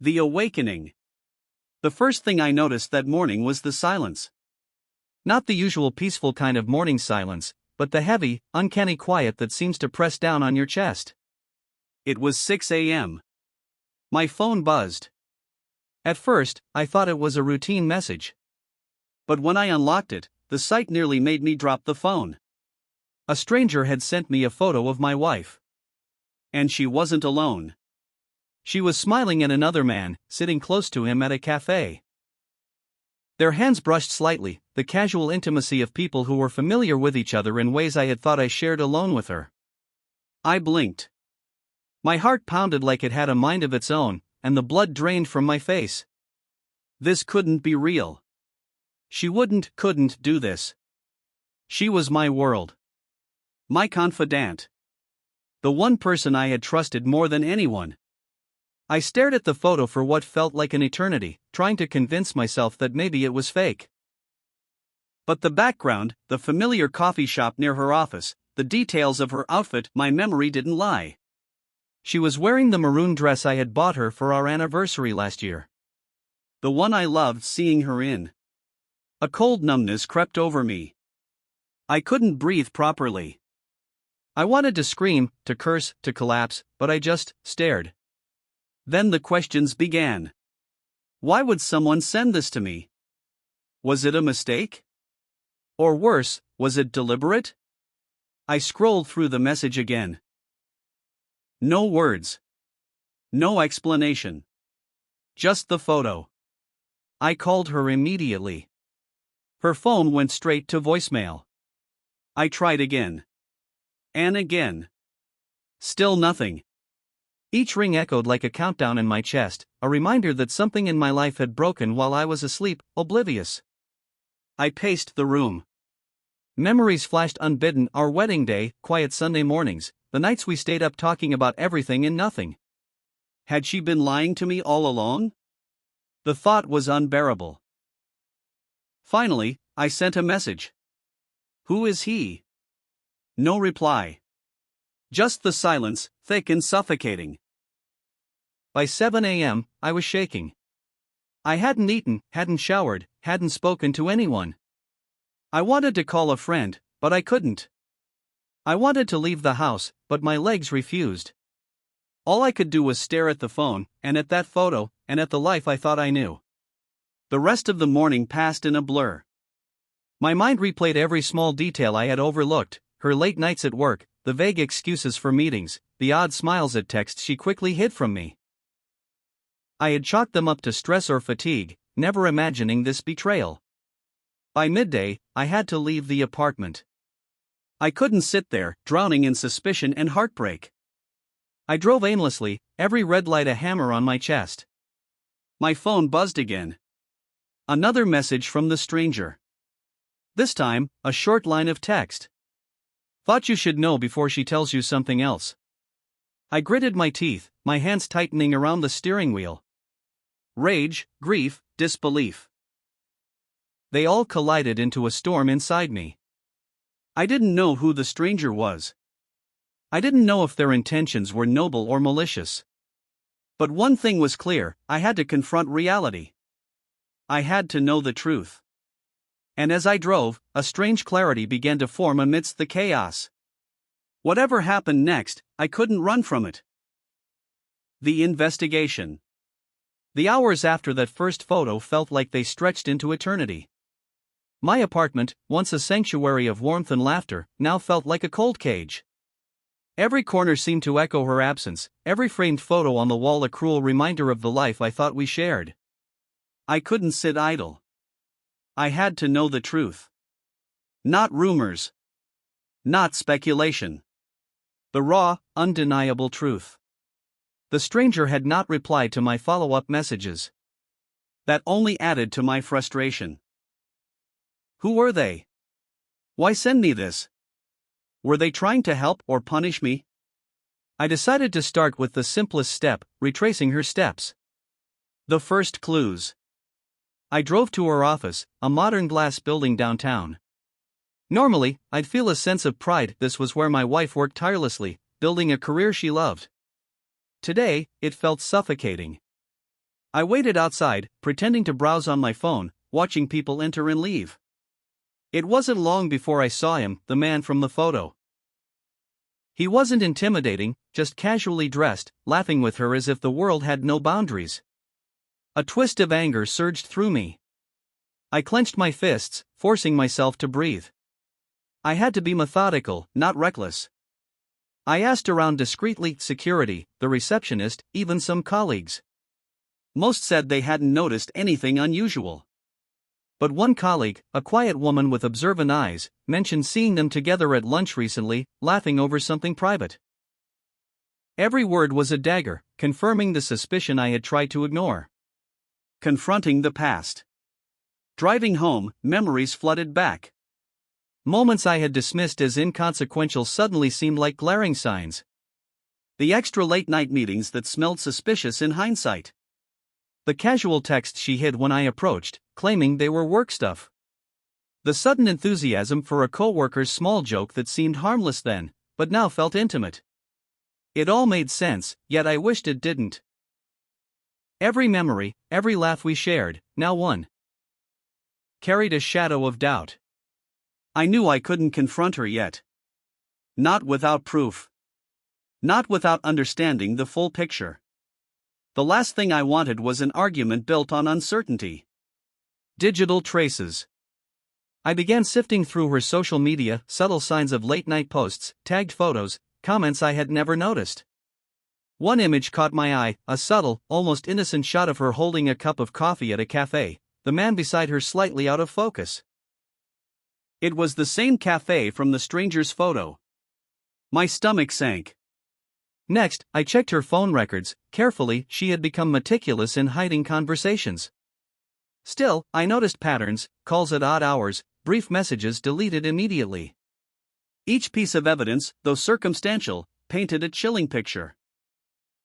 The awakening. The first thing I noticed that morning was the silence. Not the usual peaceful kind of morning silence, but the heavy, uncanny quiet that seems to press down on your chest. It was 6 a.m. My phone buzzed. At first, I thought it was a routine message. But when I unlocked it, the sight nearly made me drop the phone. A stranger had sent me a photo of my wife. And she wasn't alone. She was smiling at another man, sitting close to him at a cafe. Their hands brushed slightly, the casual intimacy of people who were familiar with each other in ways I had thought I shared alone with her. I blinked. My heart pounded like it had a mind of its own, and the blood drained from my face. This couldn't be real. She couldn't do this. She was my world. My confidant. The one person I had trusted more than anyone. I stared at the photo for what felt like an eternity, trying to convince myself that maybe it was fake. But the background, the familiar coffee shop near her office, the details of her outfit, my memory didn't lie. She was wearing the maroon dress I had bought her for our anniversary last year. The one I loved seeing her in. A cold numbness crept over me. I couldn't breathe properly. I wanted to scream, to curse, to collapse, but I just stared. Then the questions began. Why would someone send this to me? Was it a mistake? Or worse, was it deliberate? I scrolled through the message again. No words. No explanation. Just the photo. I called her immediately. Her phone went straight to voicemail. I tried again. And again. Still nothing. Each ring echoed like a countdown in my chest, a reminder that something in my life had broken while I was asleep, oblivious. I paced the room. Memories flashed unbidden: our wedding day, quiet Sunday mornings, the nights we stayed up talking about everything and nothing. Had she been lying to me all along? The thought was unbearable. Finally, I sent a message. Who is he? No reply. Just the silence, thick and suffocating. By 7 a.m., I was shaking. I hadn't eaten, hadn't showered, hadn't spoken to anyone. I wanted to call a friend, but I couldn't. I wanted to leave the house, but my legs refused. All I could do was stare at the phone, and at that photo, and at the life I thought I knew. The rest of the morning passed in a blur. My mind replayed every small detail I had overlooked: her late nights at work, the vague excuses for meetings, the odd smiles at texts she quickly hid from me. I had chalked them up to stress or fatigue, never imagining this betrayal. By midday, I had to leave the apartment. I couldn't sit there, drowning in suspicion and heartbreak. I drove aimlessly, every red light a hammer on my chest. My phone buzzed again. Another message from the stranger. This time, a short line of text. Thought you should know before she tells you something else. I gritted my teeth, my hands tightening around the steering wheel. Rage, grief, disbelief. They all collided into a storm inside me. I didn't know who the stranger was. I didn't know if their intentions were noble or malicious. But one thing was clear: I had to confront reality. I had to know the truth. And as I drove, a strange clarity began to form amidst the chaos. Whatever happened next, I couldn't run from it. The investigation. The hours after that first photo felt like they stretched into eternity. My apartment, once a sanctuary of warmth and laughter, now felt like a cold cage. Every corner seemed to echo her absence, every framed photo on the wall a cruel reminder of the life I thought we shared. I couldn't sit idle. I had to know the truth. Not rumors. Not speculation. The raw, undeniable truth. The stranger had not replied to my follow-up messages. That only added to my frustration. Who were they? Why send me this? Were they trying to help or punish me? I decided to start with the simplest step: retracing her steps. The first clues. I drove to her office, a modern glass building downtown. Normally, I'd feel a sense of pride. This was where my wife worked tirelessly, building a career she loved. Today, it felt suffocating. I waited outside, pretending to browse on my phone, watching people enter and leave. It wasn't long before I saw him, the man from the photo. He wasn't intimidating, just casually dressed, laughing with her as if the world had no boundaries. A twist of anger surged through me. I clenched my fists, forcing myself to breathe. I had to be methodical, not reckless. I asked around discreetly, security, the receptionist, even some colleagues. Most said they hadn't noticed anything unusual. But one colleague, a quiet woman with observant eyes, mentioned seeing them together at lunch recently, laughing over something private. Every word was a dagger, confirming the suspicion I had tried to ignore. Confronting the past. Driving home, memories flooded back. Moments I had dismissed as inconsequential suddenly seemed like glaring signs. The extra late-night meetings that smelled suspicious in hindsight. The casual texts she hid when I approached, claiming they were work stuff. The sudden enthusiasm for a coworker's small joke that seemed harmless then, but now felt intimate. It all made sense, yet I wished it didn't. Every memory, every laugh we shared, now one, carried a shadow of doubt. I knew I couldn't confront her yet. Not without proof. Not without understanding the full picture. The last thing I wanted was an argument built on uncertainty. Digital traces. I began sifting through her social media, subtle signs of late-night posts, tagged photos, comments I had never noticed. One image caught my eye, a subtle, almost innocent shot of her holding a cup of coffee at a cafe, the man beside her slightly out of focus. It was the same cafe from the stranger's photo. My stomach sank. Next, I checked her phone records. Carefully, she had become meticulous in hiding conversations. Still, I noticed patterns, calls at odd hours, brief messages deleted immediately. Each piece of evidence, though circumstantial, painted a chilling picture.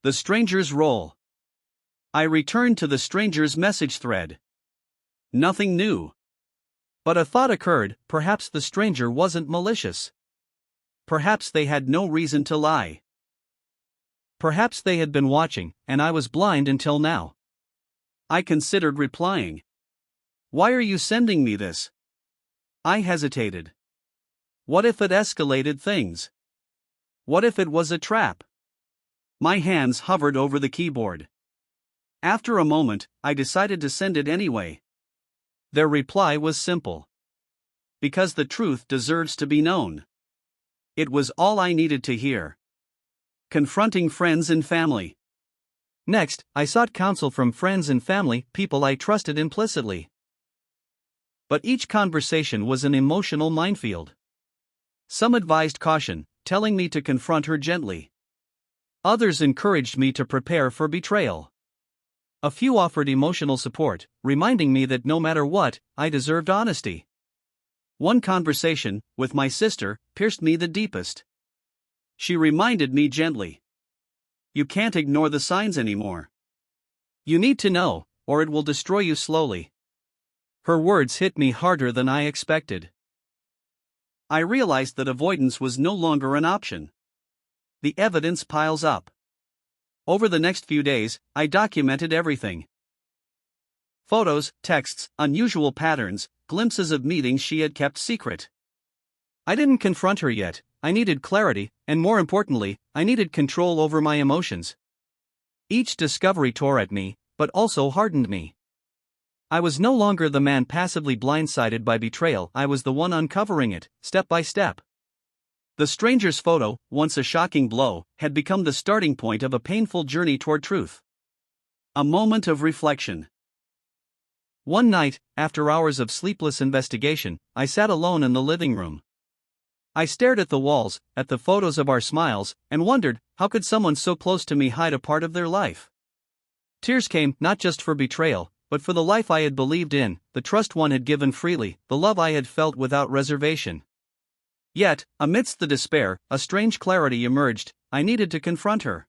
The stranger's role. I returned to the stranger's message thread. Nothing new. But a thought occurred, perhaps the stranger wasn't malicious. Perhaps they had no reason to lie. Perhaps they had been watching, and I was blind until now. I considered replying. "Why are you sending me this?" I hesitated. What if it escalated things? What if it was a trap? My hands hovered over the keyboard. After a moment, I decided to send it anyway. Their reply was simple. Because the truth deserves to be known. It was all I needed to hear. Confronting friends and family. Next, I sought counsel from friends and family, people I trusted implicitly. But each conversation was an emotional minefield. Some advised caution, telling me to confront her gently. Others encouraged me to prepare for betrayal. A few offered emotional support, reminding me that no matter what, I deserved honesty. One conversation, with my sister, pierced me the deepest. She reminded me gently. You can't ignore the signs anymore. You need to know, or it will destroy you slowly. Her words hit me harder than I expected. I realized that avoidance was no longer an option. The evidence piles up. Over the next few days, I documented everything. Photos, texts, unusual patterns, glimpses of meetings she had kept secret. I didn't confront her yet. I needed clarity, and more importantly, I needed control over my emotions. Each discovery tore at me, but also hardened me. I was no longer the man passively blindsided by betrayal, I was the one uncovering it, step by step. The stranger's photo, once a shocking blow, had become the starting point of a painful journey toward truth. A moment of reflection. One night, after hours of sleepless investigation, I sat alone in the living room. I stared at the walls, at the photos of our smiles, and wondered, how could someone so close to me hide a part of their life? Tears came, not just for betrayal, but for the life I had believed in, the trust one had given freely, the love I had felt without reservation. Yet, amidst the despair, a strange clarity emerged. I needed to confront her.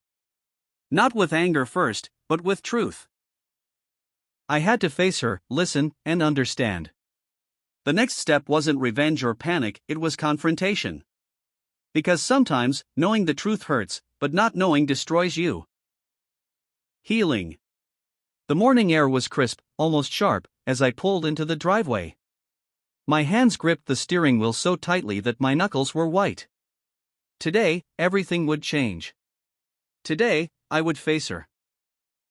Not with anger first, but with truth. I had to face her, listen, and understand. The next step wasn't revenge or panic, it was confrontation. Because sometimes, knowing the truth hurts, but not knowing destroys you. Healing. The morning air was crisp, almost sharp, as I pulled into the driveway. My hands gripped the steering wheel so tightly that my knuckles were white. Today, everything would change. Today, I would face her.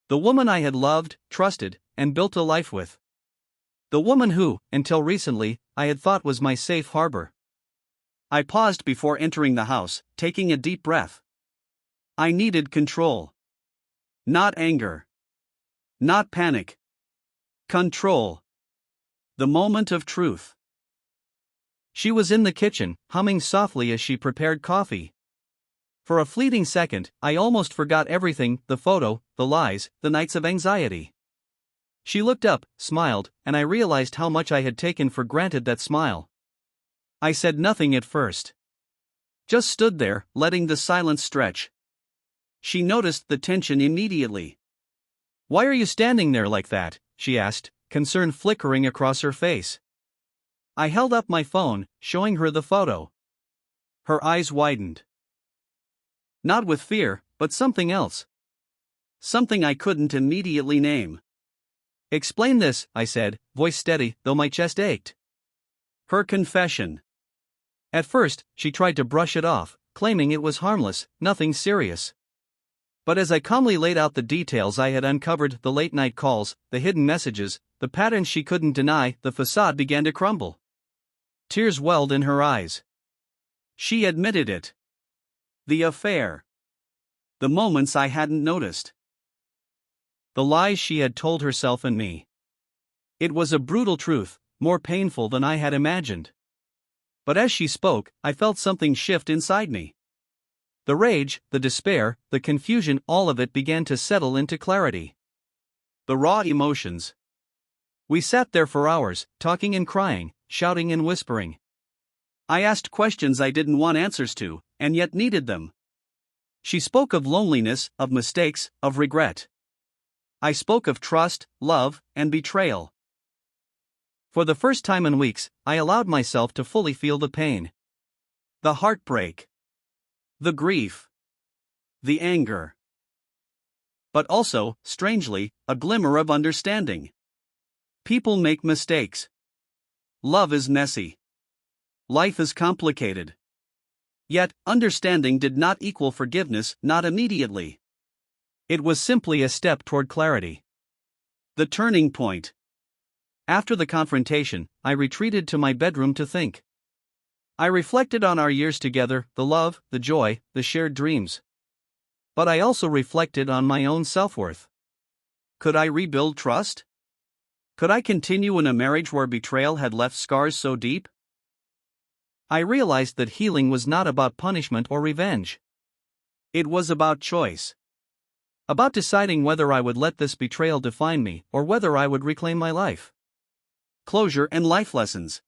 The woman I had loved, trusted, and built a life with. The woman who, until recently, I had thought was my safe harbor. I paused before entering the house, taking a deep breath. I needed control. Not anger. Not panic. Control. The moment of truth. She was in the kitchen, humming softly as she prepared coffee. For a fleeting second, I almost forgot everything, the photo, the lies, the nights of anxiety. She looked up, smiled, and I realized how much I had taken for granted that smile. I said nothing at first. Just stood there, letting the silence stretch. She noticed the tension immediately. "Why are you standing there like that?" she asked, concern flickering across her face. I held up my phone, showing her the photo. Her eyes widened. Not with fear, but something else. Something I couldn't immediately name. "Explain this," I said, voice steady, though my chest ached. Her confession. At first, she tried to brush it off, claiming it was harmless, nothing serious. But as I calmly laid out the details I had uncovered, the late-night calls, the hidden messages, the patterns she couldn't deny, the facade began to crumble. Tears welled in her eyes. She admitted it. The affair. The moments I hadn't noticed. The lies she had told herself and me. It was a brutal truth, more painful than I had imagined. But as she spoke, I felt something shift inside me. The rage, the despair, the confusion, all of it began to settle into clarity. The raw emotions. We sat there for hours, talking and crying, shouting and whispering. I asked questions I didn't want answers to, and yet needed them. She spoke of loneliness, of mistakes, of regret. I spoke of trust, love, and betrayal. For the first time in weeks, I allowed myself to fully feel the pain. The heartbreak. The grief. The anger. But also, strangely, a glimmer of understanding. People make mistakes. Love is messy. Life is complicated. Yet, understanding did not equal forgiveness, not immediately. It was simply a step toward clarity. The turning point. After the confrontation, I retreated to my bedroom to think. I reflected on our years together, the love, the joy, the shared dreams. But I also reflected on my own self-worth. Could I rebuild trust? Could I continue in a marriage where betrayal had left scars so deep? I realized that healing was not about punishment or revenge. It was about choice. About deciding whether I would let this betrayal define me or whether I would reclaim my life. Closure and life lessons.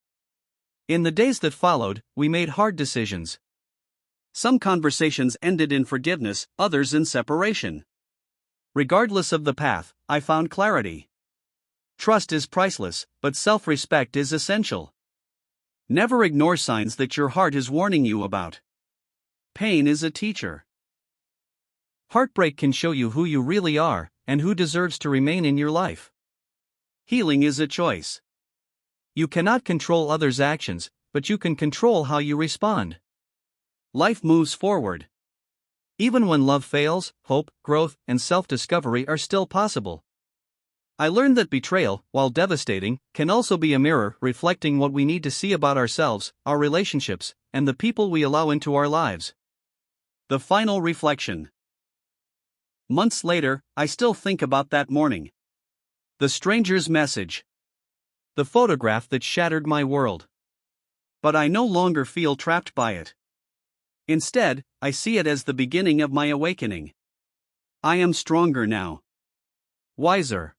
In the days that followed, we made hard decisions. Some conversations ended in forgiveness, others in separation. Regardless of the path, I found clarity. Trust is priceless, but self-respect is essential. Never ignore signs that your heart is warning you about. Pain is a teacher. Heartbreak can show you who you really are, and who deserves to remain in your life. Healing is a choice. You cannot control others' actions, but you can control how you respond. Life moves forward. Even when love fails, hope, growth, and self-discovery are still possible. I learned that betrayal, while devastating, can also be a mirror reflecting what we need to see about ourselves, our relationships, and the people we allow into our lives. The final reflection. Months later, I still think about that morning. The stranger's message. The photograph that shattered my world. But I no longer feel trapped by it. Instead, I see it as the beginning of my awakening. I am stronger now. Wiser.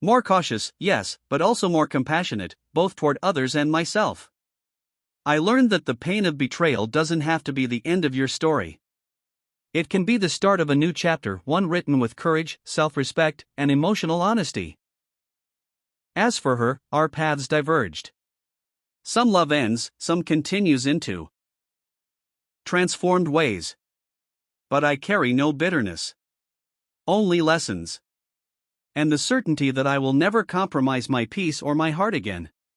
More cautious, yes, but also more compassionate, both toward others and myself. I learned that the pain of betrayal doesn't have to be the end of your story. It can be the start of a new chapter, one written with courage, self-respect, and emotional honesty. As for her, our paths diverged. Some love ends, some continues into transformed ways. But I carry no bitterness. Only lessons. and the certainty that I will never compromise my peace or my heart again.